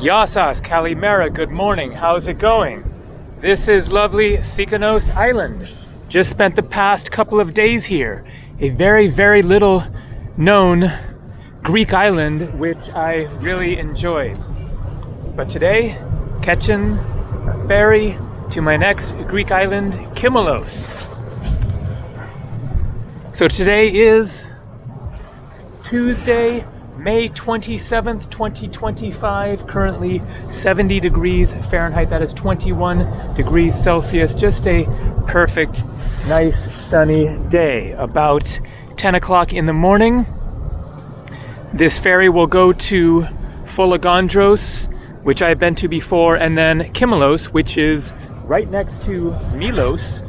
Yasas, Kalimera, good morning. How's it going? This is lovely Sikinos Island. Just spent the past couple of days here. A very, very little known Greek island, which I really enjoyed. But today, catching a ferry to my next Greek island, Kimolos. So today is Tuesday, May 27th, 2025, currently 70 degrees Fahrenheit, that is 21 degrees Celsius, just a perfect, nice, sunny day. About 10 o'clock in the morning, this ferry will go to Folegandros, which I've been to before, and then Kimolos, which is right next to Milos.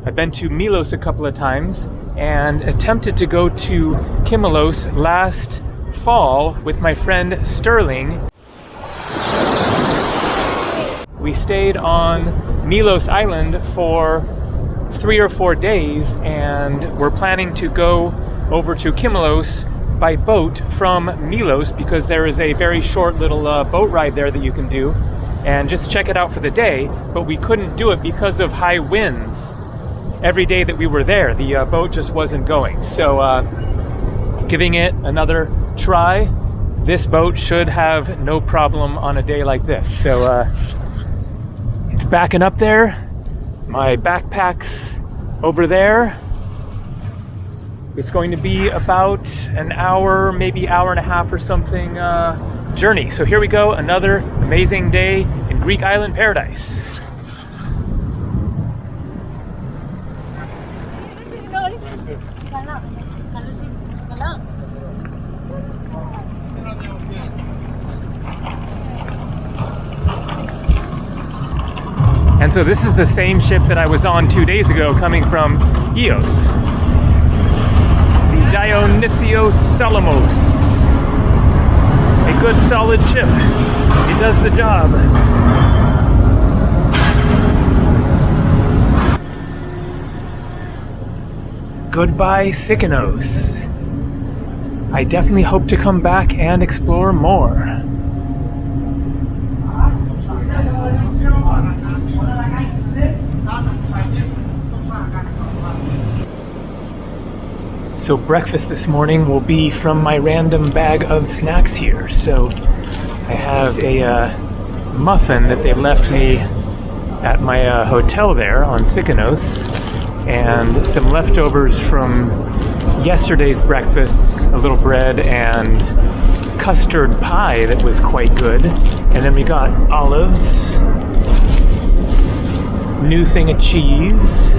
I've been to Milos a couple of times, and attempted to go to Kimolos last fall with my friend Sterling. We stayed on Milos Island for 3 or 4 days, and we're planning to go over to Kimolos by boat from Milos, because there is a very short little boat ride there that you can do and just check it out for the day. But we couldn't do it because of high winds. Every day that we were there, the boat just wasn't going. So giving it another try. This boat should have no problem on a day like this. So it's backing up there. My backpack's over there. It's going to be about an hour, maybe hour and a half or something journey. So here we go, another amazing day in Greek island paradise. And so this is the same ship that I was on 2 days ago coming from Eos. The Dionysios Salamos. A good solid ship. It does the job. Goodbye, Sikinos. I definitely hope to come back and explore more. So breakfast this morning will be from my random bag of snacks here. So I have a muffin that they left me at my hotel there on Sikinos, and some leftovers from yesterday's breakfast, a little bread and custard pie that was quite good. And then we got olives, new thing of cheese,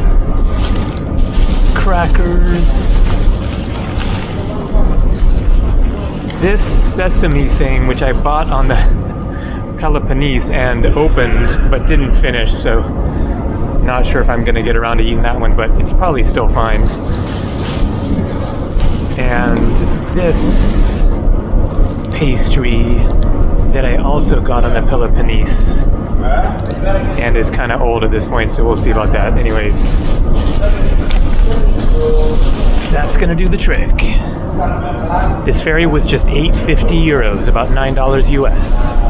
crackers. This sesame thing, which I bought on the Peloponnese and opened but didn't finish, so not sure if I'm going to get around to eating that one, but it's probably still fine. And this pastry that I also got on the Peloponnese and is kind of old at this point, so we'll see about that. Anyways, that's going to do the trick. This ferry was just 850 euros, about $9 US.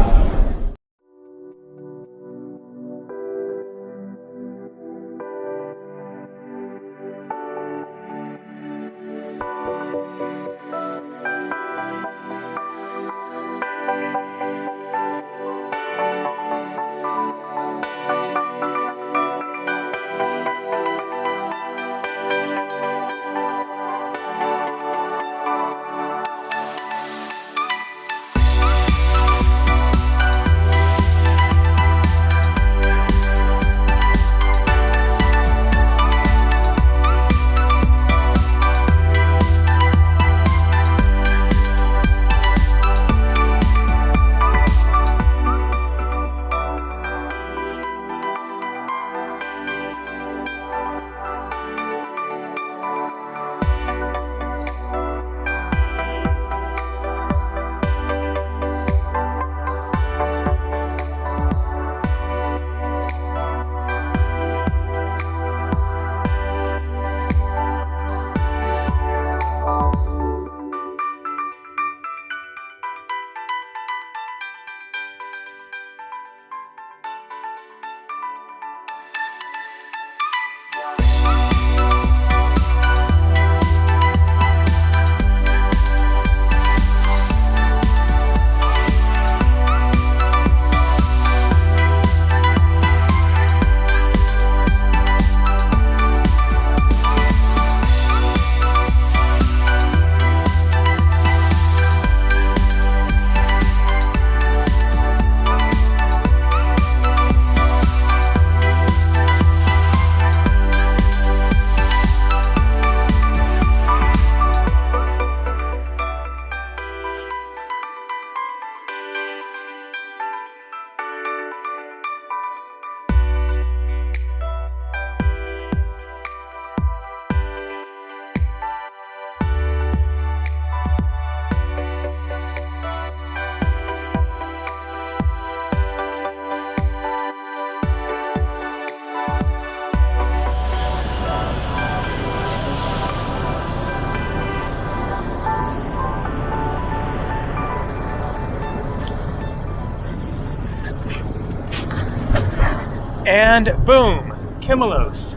And boom, Kimolos,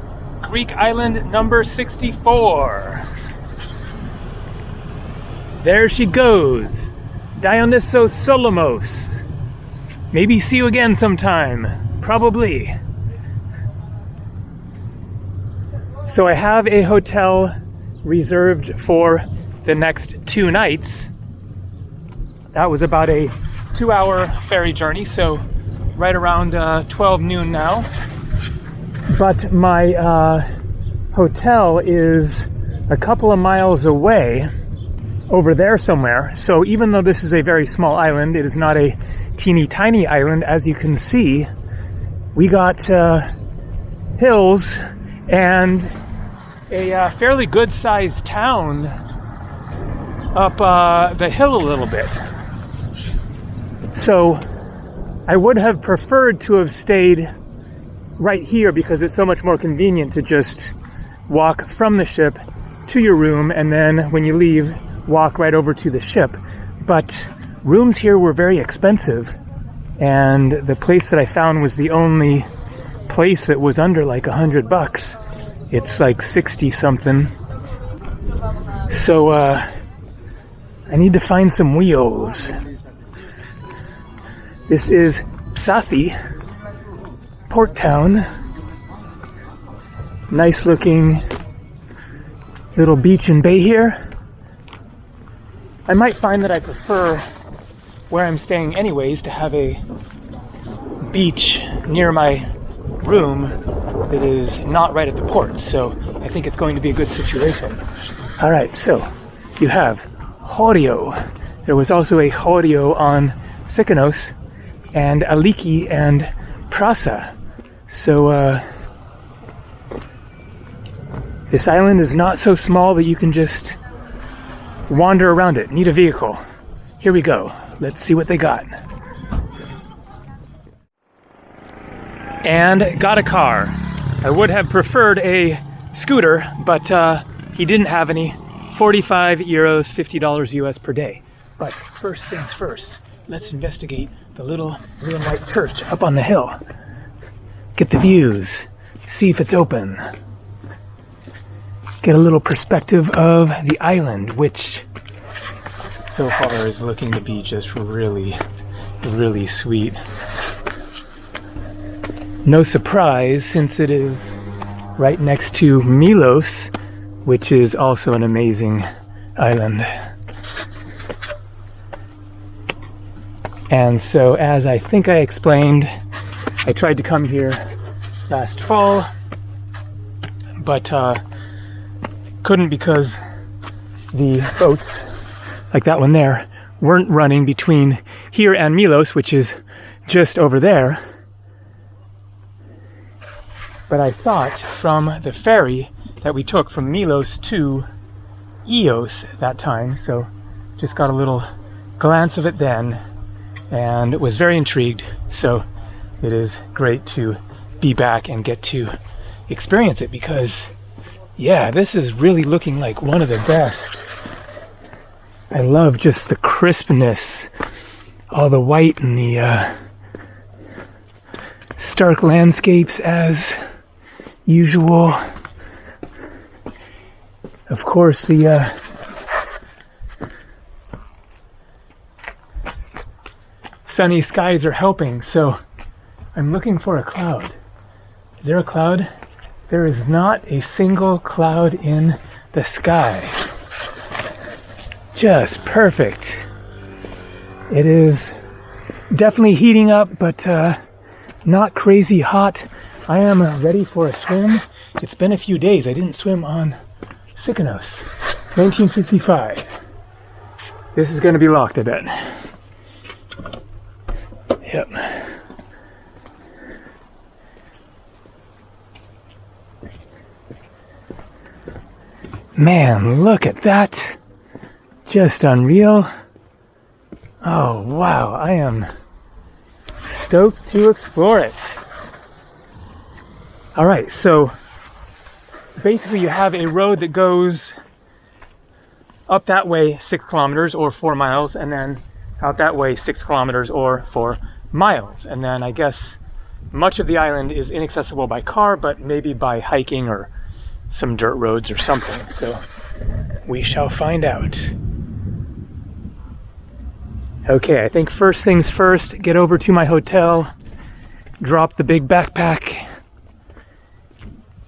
Greek island number 64. There she goes, Dionysos Solomos. Maybe see you again sometime, probably. So I have a hotel reserved for the next 2 nights. That was about a 2-hour ferry journey, so right around 12 noon now. But my hotel is a couple of miles away, over there somewhere. So even though this is a very small island, it is not a teeny tiny island. As you can see, we got hills and a fairly good sized town up the hill a little bit. So I would have preferred to have stayed right here because it's so much more convenient to just walk from the ship to your room, and then when you leave, walk right over to the ship. But rooms here were very expensive, and the place that I found was the only place that was under like $100. It's like 60 something. So I need to find some wheels. This is Psathi, port town. Nice looking little beach and bay here. I might find that I prefer where I'm staying anyways to have a beach near my room that is not right at the port, so I think it's going to be a good situation. Alright, so you have Chorio. There was also a Chorio on Sikinos, and Aliki and Prasa. So this island is not so small that you can just wander around it. Need a vehicle. Here we go. Let's see what they got. And got a car. I would have preferred a scooter, but he didn't have any. 45 euros, $50 US per day. But first things first, let's investigate the little blue and white church up on the hill. Get the views. See if it's open. Get a little perspective of the island, which so far is looking to be just really, really sweet. No surprise, since it is right next to Milos, which is also an amazing island. And so, as I think I explained, I tried to come here last fall, but couldn't because the boats, like that one there, weren't running between here and Milos, which is just over there. But I saw it from the ferry that we took from Milos to Ios that time, so just got a little glance of it then and was very intrigued. So it is great to be back and get to experience it, because yeah, this is really looking like one of the best. I love just the crispness, all the white and the stark landscapes as usual. Of course, the sunny skies are helping, so I'm looking for a cloud. Is there a cloud? There is not a single cloud in the sky. Just perfect. It is definitely heating up, but not crazy hot. I am ready for a swim. It's been a few days. I didn't swim on Sikinos. 1955. This is going to be locked, I bet. Yep. Man, look at that. Just unreal. Oh, wow. I am stoked to explore it. Alright, so basically you have a road that goes up that way 6 kilometers or 4 miles, and then out that way 6 kilometers or 4 miles. And then I guess much of the island is inaccessible by car, but maybe by hiking or some dirt roads or something. So we shall find out. Okay, I think first things first, get over to my hotel, drop the big backpack,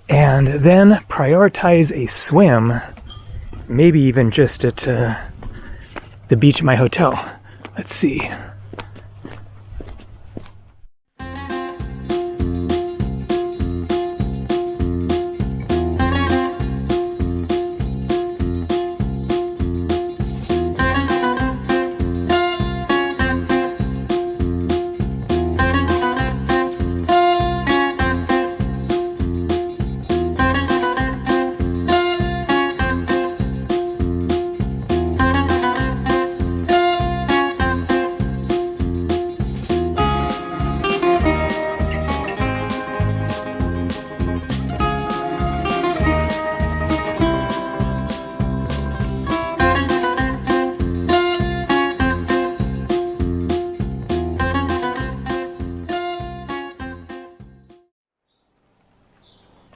and then prioritize a swim, maybe even just at the beach at my hotel. Let's see.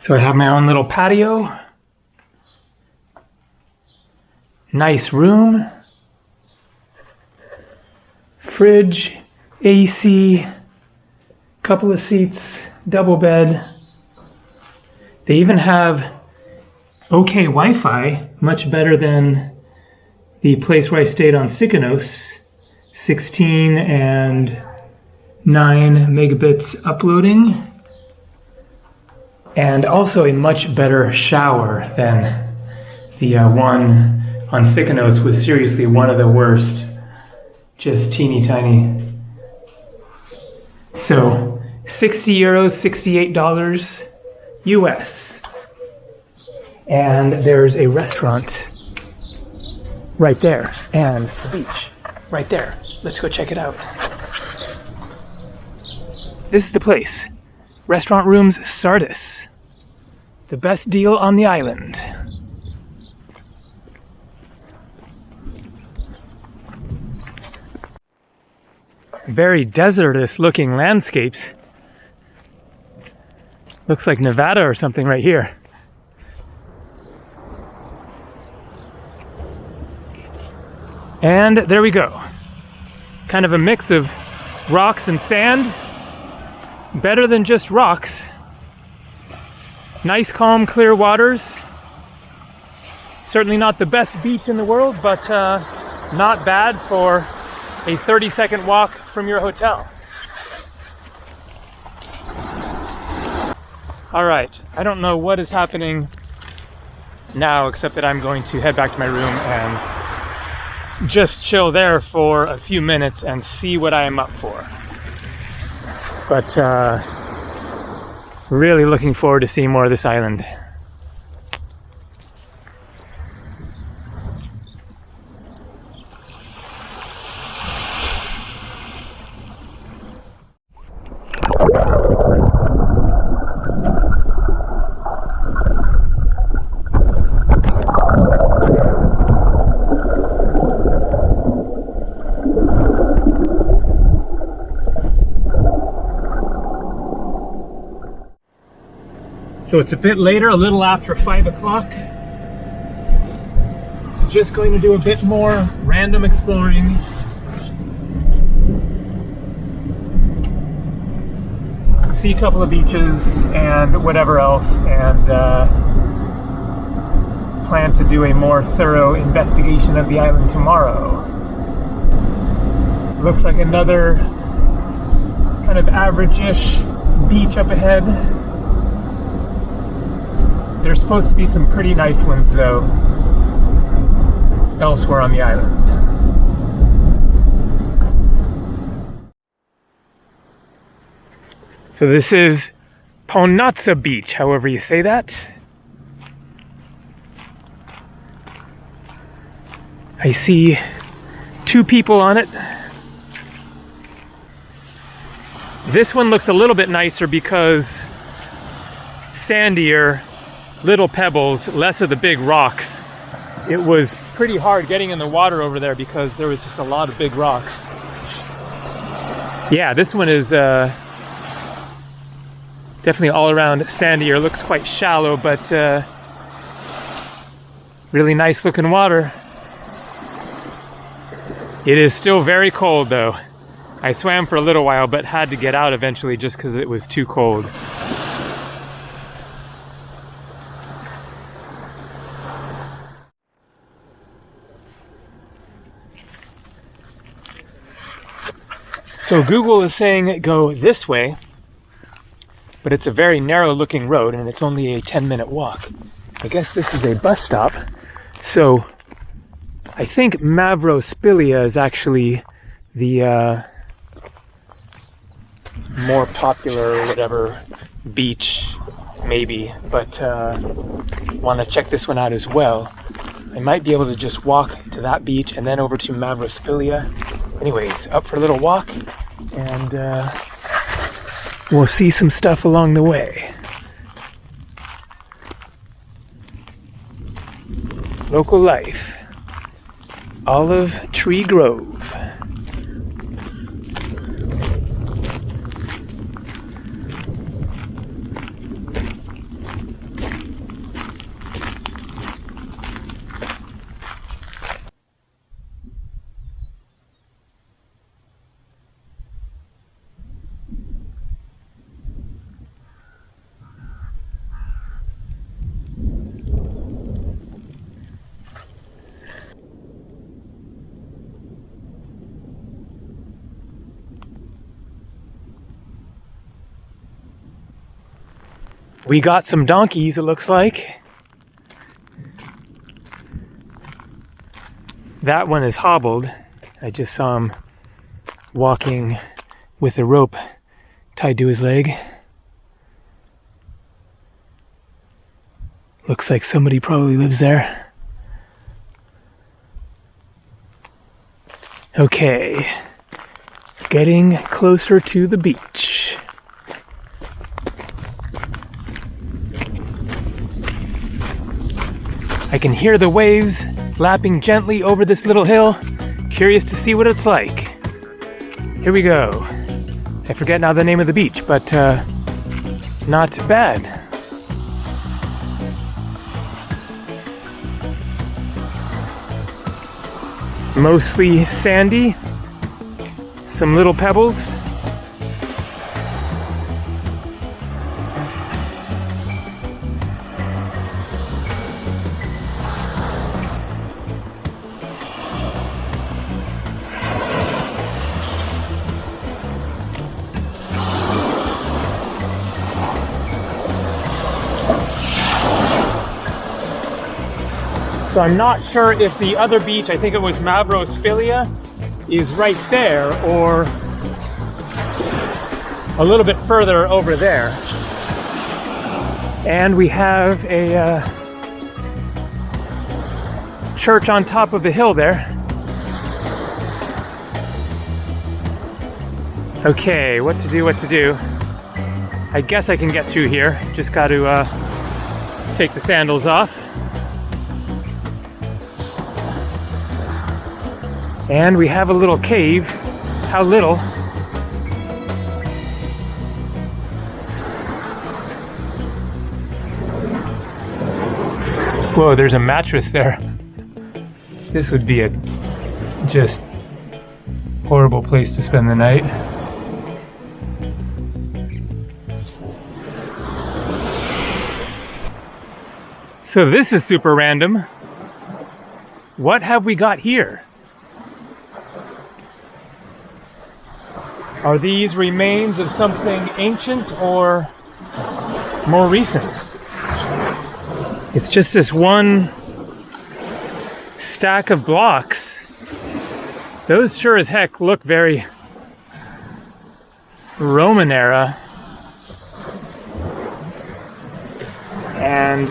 So I have my own little patio, nice room, fridge, AC, couple of seats, double bed. They even have okay Wi-Fi, much better than the place where I stayed on Sikinos, 16 and 9 megabits uploading. And also a much better shower than the one on Sikinos was seriously one of the worst. Just teeny tiny. So, 60 euros, $68 US. And there's a restaurant right there. And the beach right there. Let's go check it out. This is the place. Restaurant Rooms Sardis. The best deal on the island. Very desertous looking landscapes. Looks like Nevada or something right here. And there we go. Kind of a mix of rocks and sand. Better than just rocks. Nice, calm, clear waters. Certainly not the best beach in the world, but not bad for a 30-second walk from your hotel. All right, I don't know what is happening now, except that I'm going to head back to my room and just chill there for a few minutes and see what I am up for. But really looking forward to seeing more of this island. So it's a bit later, a little after 5 o'clock. Just going to do a bit more random exploring. See a couple of beaches and whatever else, and plan to do a more thorough investigation of the island tomorrow. Looks like another kind of average-ish beach up ahead. There's supposed to be some pretty nice ones, though, elsewhere on the island. So this is Ponatsa Beach, however you say that. I see 2 people on it. This one looks a little bit nicer because sandier, little pebbles, less of the big rocks. It was pretty hard getting in the water over there because there was just a lot of big rocks. Yeah, this one is Definitely all around sandier. Looks quite shallow, but really nice looking water. It is still very cold though. I swam for a little while, but had to get out eventually just because it was too cold. So Google is saying go this way, but it's a very narrow looking road and it's only a 10-minute walk. I guess this is a bus stop. So I think Mavrospilia is actually the more popular whatever beach, maybe, but want to check this one out as well. I might be able to just walk to that beach and then over to Mavrospilia. Anyways, up for a little walk, and we'll see some stuff along the way. Local life. Olive Tree Grove. We got some donkeys, it looks like. That one is hobbled. I just saw him walking with a rope tied to his leg. Looks like somebody probably lives there. Okay, getting closer to the beach. I can hear the waves lapping gently over this little hill. Curious to see what it's like. Here we go. I forget now the name of the beach, but not bad. Mostly sandy, some little pebbles. So I'm not sure if the other beach, I think it was Mavrospilia, is right there or a little bit further over there. And we have a church on top of the hill there. Okay, what to do? I guess I can get through here. Just got to take the sandals off. And we have a little cave. How little? Whoa, there's a mattress there. This would be a just horrible place to spend the night. So this is super random. What have we got here? Are these remains of something ancient or more recent? It's just this one stack of blocks. Those sure as heck look very Roman era. And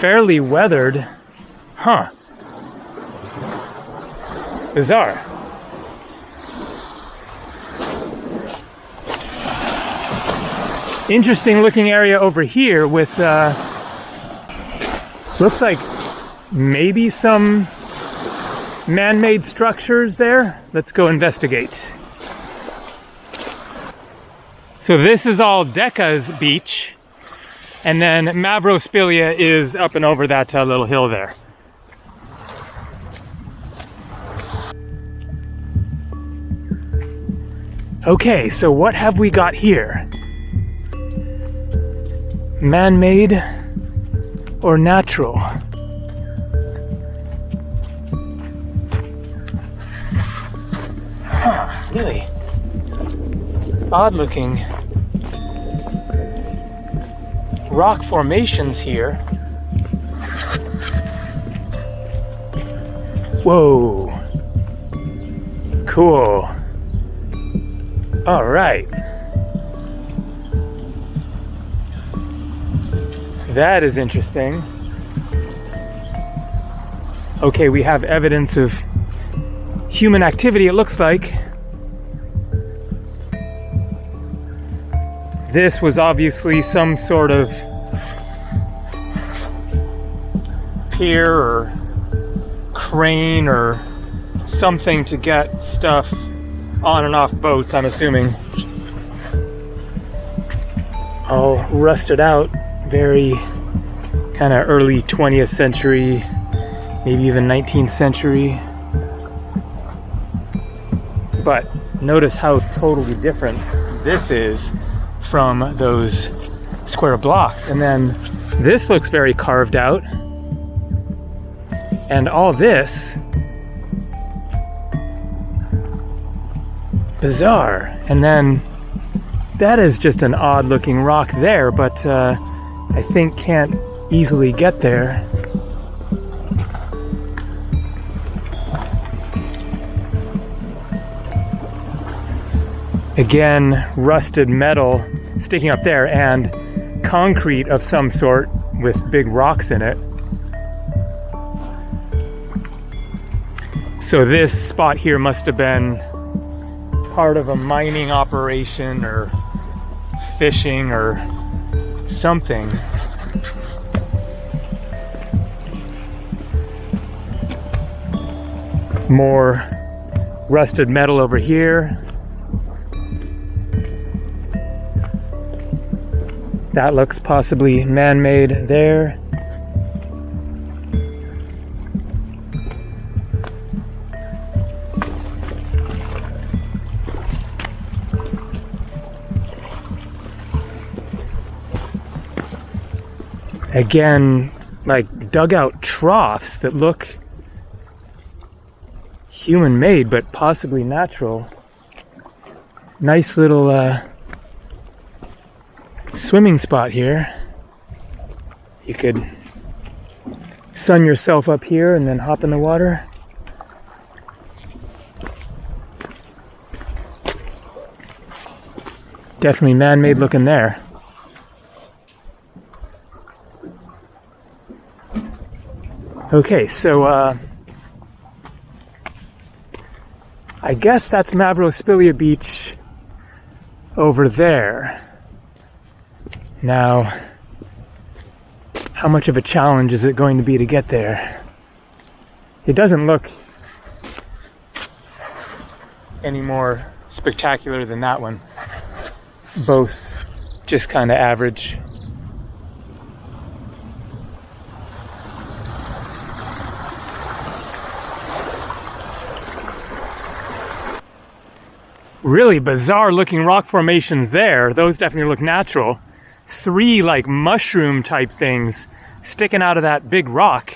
fairly weathered. Huh. Bizarre. Interesting looking area over here with looks like maybe some man-made structures there. Let's go investigate. So this is all Decca's beach, and then Mavrospilia is up and over that little hill there. Okay, so what have we got here? Man-made or natural? Huh, really odd-looking rock formations here. Whoa, cool. All right, that is interesting. Okay, we have evidence of human activity, it looks like. This was obviously some sort of pier or crane or something to get stuff on and off boats, I'm assuming. All rusted out, very kind of early 20th century, maybe even 19th century. But notice how totally different this is from those square blocks. And then this looks very carved out. And all this, bizarre. And then that is just an odd looking rock there, but I think can't easily get there. Again, rusted metal sticking up there and concrete of some sort with big rocks in it. So this spot here must have been part of a mining operation or fishing or something. More rusted metal over here. That looks possibly man-made there. Again, like dugout troughs that look human-made, but possibly natural. Nice little swimming spot here. You could sun yourself up here and then hop in the water. Definitely man-made looking there. Okay, so I guess that's Mavrospilia Beach over there. Now, how much of a challenge is it going to be to get there? It doesn't look any more spectacular than that one. Both just kind of average. Really bizarre looking rock formations there. Those definitely look natural. 3 like mushroom type things sticking out of that big rock.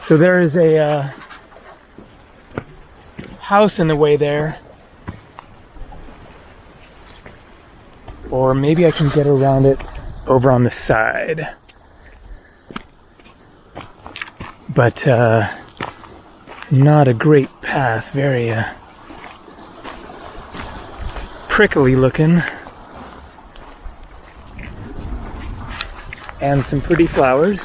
So there is a house in the way there. Or maybe I can get around it over on the side. But not a great path, very prickly looking. And some pretty flowers.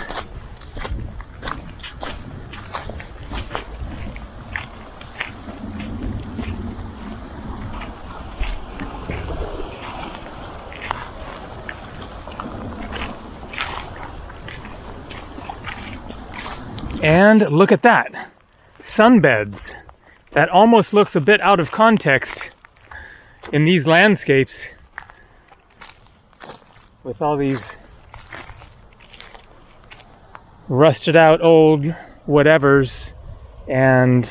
And look at that. Sunbeds. That almost looks a bit out of context in these landscapes with all these rusted out old whatevers and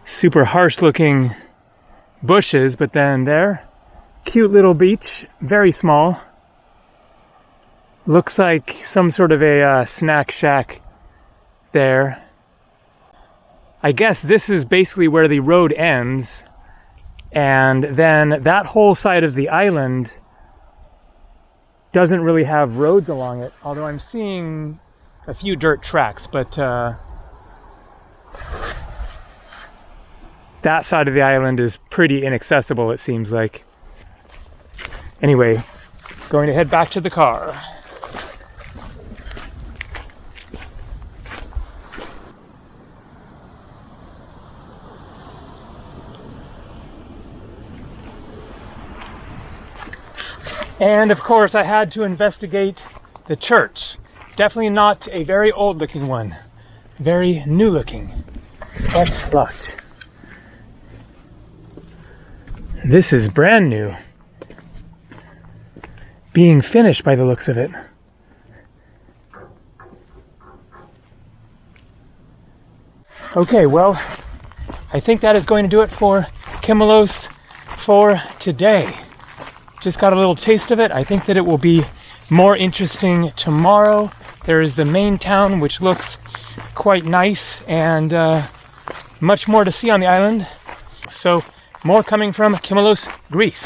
super harsh looking bushes, but then there, cute little beach, very small. Looks like some sort of a snack shack there. I guess this is basically where the road ends, and then that whole side of the island doesn't really have roads along it, although I'm seeing a few dirt tracks, but that side of the island is pretty inaccessible, it seems like. Anyway, going to head back to the car. And of course I had to investigate the church. Definitely not a very old looking one. Very new looking. But locked. This is brand new. Being finished by the looks of it. Okay, well, I think that is going to do it for Kimolos for today. Just got a little taste of it. I think that it will be more interesting tomorrow. There is the main town, which looks quite nice, and much more to see on the island. So more coming from Kimolos, Greece.